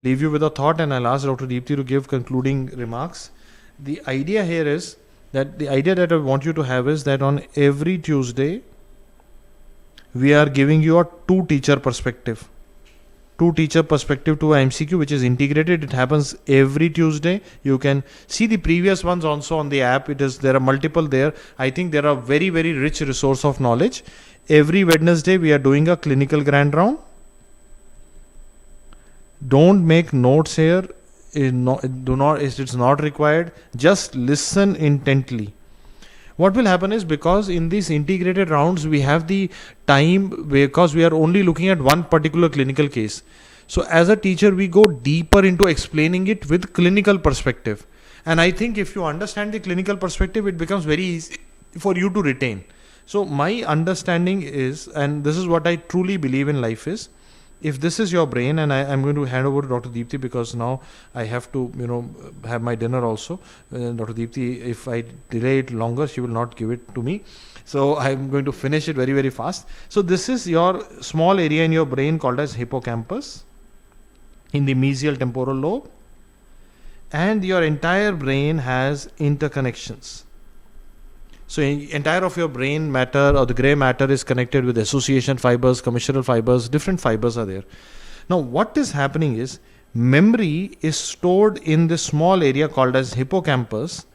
leave you with a thought, and I'll ask Dr. Deepti to give concluding remarks. The idea here is that the idea that I want you to have is that on every Tuesday, we are giving you a two teacher perspective to MCQ, which is integrated. It happens every Tuesday. You can see the previous ones also on the app. There are multiple there. I think there are very, very rich resource of knowledge. Every Wednesday we are doing a clinical grand round. Don't make notes here. It's not required. Just listen intently. What will happen is, because in these integrated rounds we have the time, because we are only looking at one particular clinical case. So as a teacher, we go deeper into explaining it with clinical perspective. And I think if you understand the clinical perspective, it becomes very easy for you to retain. So my understanding is, and this is what I truly believe in life is, if this is your brain, and I'm going to hand over to Dr. Deepti, because now I have to, have my dinner also. Dr. Deepti, if I delay it longer, she will not give it to me. So I'm going to finish it very, very fast. So this is your small area in your brain called as hippocampus in the mesial temporal lobe. And your entire brain has interconnections. So entire of your brain matter, or the gray matter, is connected with association fibers, commissural fibers, different fibers are there. Now what is happening is, memory is stored in this small area called as hippocampus,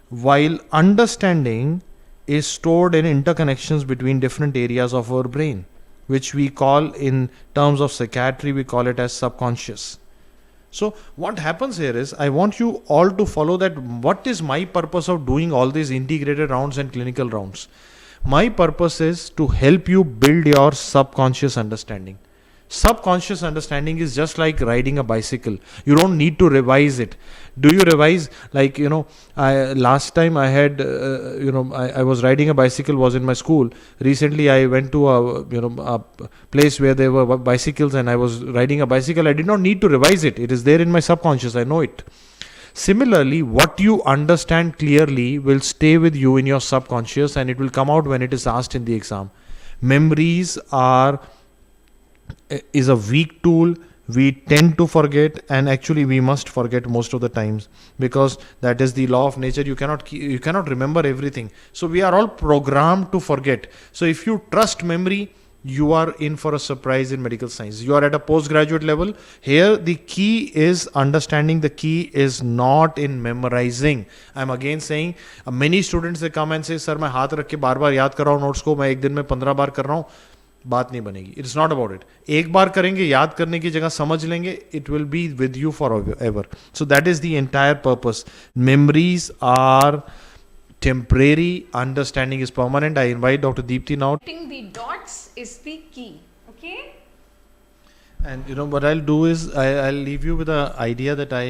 while understanding is stored in interconnections between different areas of our brain, which we call, in terms of psychiatry, we call it as subconscious. So what happens here is, I want you all to follow that. What is my purpose of doing all these integrated rounds and clinical rounds? My purpose is to help you build your subconscious understanding. Subconscious understanding is just like riding a bicycle. You don't need to revise it. Do you revise? Like, last time I had, I was riding a bicycle, was in my school. Recently I went to a place where there were bicycles, and I was riding a bicycle. I did not need to revise it. It is there in my subconscious. I know it. Similarly, what you understand clearly will stay with you in your subconscious, and it will come out when it is asked in the exam. Memories is a weak tool. We tend to forget, and actually we must forget most of the times, because that is the law of nature. You cannot remember everything. So we are all programmed to forget. So if you trust memory, you are in for a surprise in medical science. You are at a postgraduate level. Here the key is understanding. The key is not in memorizing. I'm again saying, many students, they come and say, sir, मैं हाथ रख के बार बार याद कर रहा हूँ notes को, मैं एक दिन में 15 बार कर रहा हूँ. बात नहीं बनेगी. It's not about it. एक बार करेंगे, याद करने की जगह समझ लेंगे, it will be with you forever. So that is the entire purpose. Memories are temporary, understanding is permanent. I invite Dr. Deepti now. Connecting the dots is the key. Okay? And what I'll do is, I'll leave you with an idea that I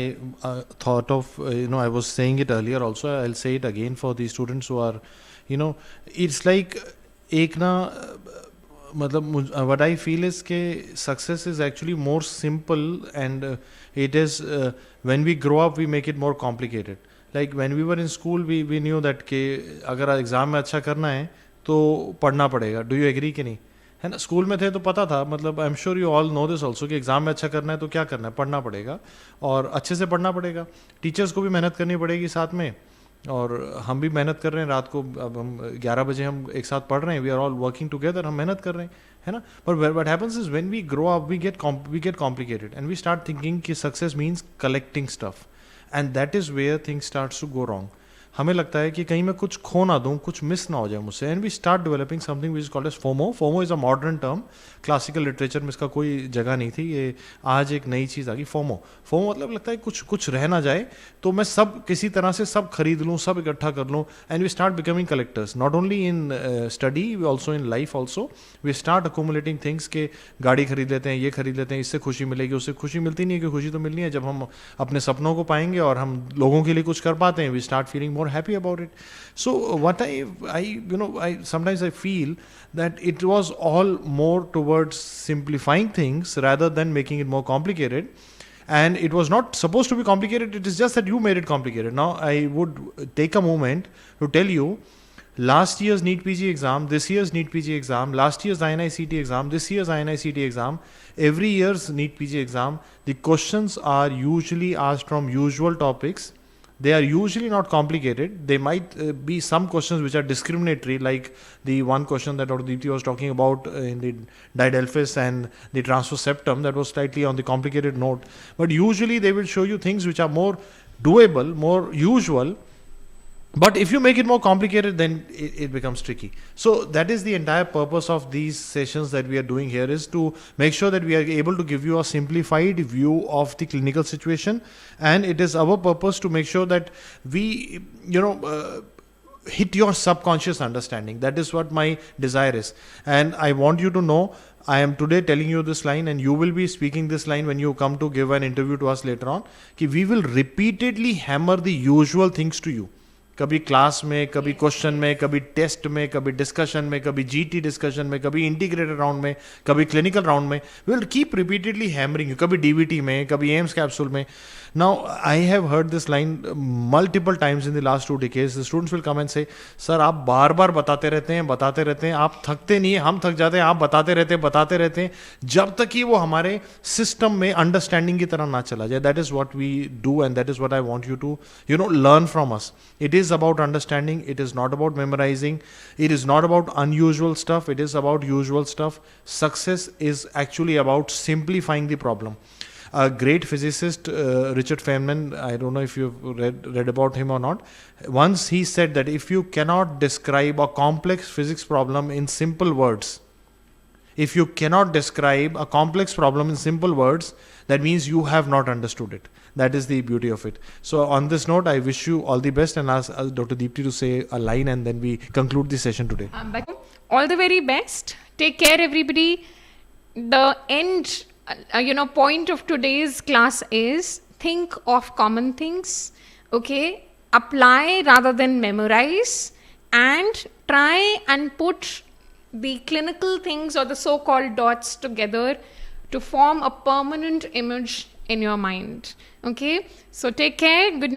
thought of. I was saying it earlier also. I'll say it again for the students who are, it's like एक ना, मतलब what I feel is कि success is actually more simple, and it is when we grow up we make it more complicated. Like when we were in school, we knew that कि अगर exam में अच्छा करना है तो पढ़ना पड़ेगा. डू यू एग्री कि नहीं? है ना? स्कूल में थे तो पता था, मतलब I am sure you all know this also, कि एग्ज़ाम में अच्छा करना है तो क्या करना है, पढ़ना पड़ेगा, और अच्छे से पढ़ना पड़ेगा. टीचर्स को भी मेहनत करनी पड़ेगी साथ में, और हम भी मेहनत कर रहे हैं. रात को अब हम 11 बजे हम एक साथ पढ़ रहे हैं. We are all working together. हम मेहनत कर रहे हैं, है ना? But what happens is, when we grow up we get complicated, and we start thinking कि success means collecting stuff. And that is where things starts to go wrong. हमें लगता है कि कहीं मैं कुछ खो ना दूँ, कुछ मिस ना हो जाए मुझसे. And we start developing something which is called as FOMO. FOMO is a modern term. Classical literature में इसका कोई जगह नहीं थी. ये आज एक नई चीज़ आ गई, फोमो. फोमो मतलब लगता है कुछ रह ना जाए, तो मैं सब किसी तरह से सब खरीद लूँ, सब इकट्ठा कर लूँ. And we start becoming collectors, not only in study, also in life also. We start accumulating things के गाड़ी खरीद लेते हैं, ये खरीद लेते हैं, इससे खुशी मिलेगी, उससे खुशी मिलती नहीं है. कि खुशी तो मिलनी है जब हम अपने सपनों को पाएंगे और हम लोगों के लिए कुछ कर पाते हैं. We start feeling more happy about it. So what I sometimes I feel that it was all more towards simplifying things rather than making it more complicated. And it was not supposed to be complicated. It is just that you made it complicated. Now I would take a moment to tell you last year's NEET PG exam, this year's NEET PG exam, last year's INICT exam, this year's INICT exam, every year's NEET PG exam, the questions are usually asked from usual topics. They are usually not complicated. They might be some questions which are discriminatory, like the one question that Dr. Deepti was talking about in the didelphys and the transverse septum, that was slightly on the complicated note. But usually they will show you things which are more doable, more usual. But if you make it more complicated, then it becomes tricky. So that is the entire purpose of these sessions that we are doing here, is to make sure that we are able to give you a simplified view of the clinical situation. And it is our purpose to make sure that we, hit your subconscious understanding. That is what my desire is. And I want you to know, I am today telling you this line, and you will be speaking this line when you come to give an interview to us later on, कि we will repeatedly hammer the usual things to you. कभी class में, कभी question में, कभी test में, कभी discussion में, कभी जीटी डिस्कशन में, कभी इंटीग्रेटेड राउंड में, कभी क्लिनिकल राउंड में. We will keep repeatedly hammering you. कभी डीवीटी में, कभी एम्स कैप्सूल में. Now, I have heard this line multiple times in the last 2 decades. The students will come and say, sir आप बार बार बताते रहते हैं, आप थकते नहीं हैं, हम थक जाते हैं, आप बताते रहते हैं, जब तक कि वो हमारे सिस्टम में अंडरस्टैंडिंग की तरह ना चला जाए. That is what we do, and that is what I want you to, learn from us. It is about understanding. It is not about memorizing. It is not about unusual stuff. It is about usual stuff. Success is actually about simplifying the problem. A great physicist, Richard Feynman, I don't know if you've read about him or not. Once he said that if you cannot describe a complex physics problem in simple words, if you cannot describe a complex problem in simple words, that means you have not understood it. That is the beauty of it. So on this note, I wish you all the best, and ask Dr. Deepti to say a line, and then we conclude the session today. But all the very best. Take care, everybody. The end point of today's class is think of common things, okay? Apply rather than memorize, and try and put the clinical things or the so-called dots together to form a permanent image in your mind, okay? So take care. Good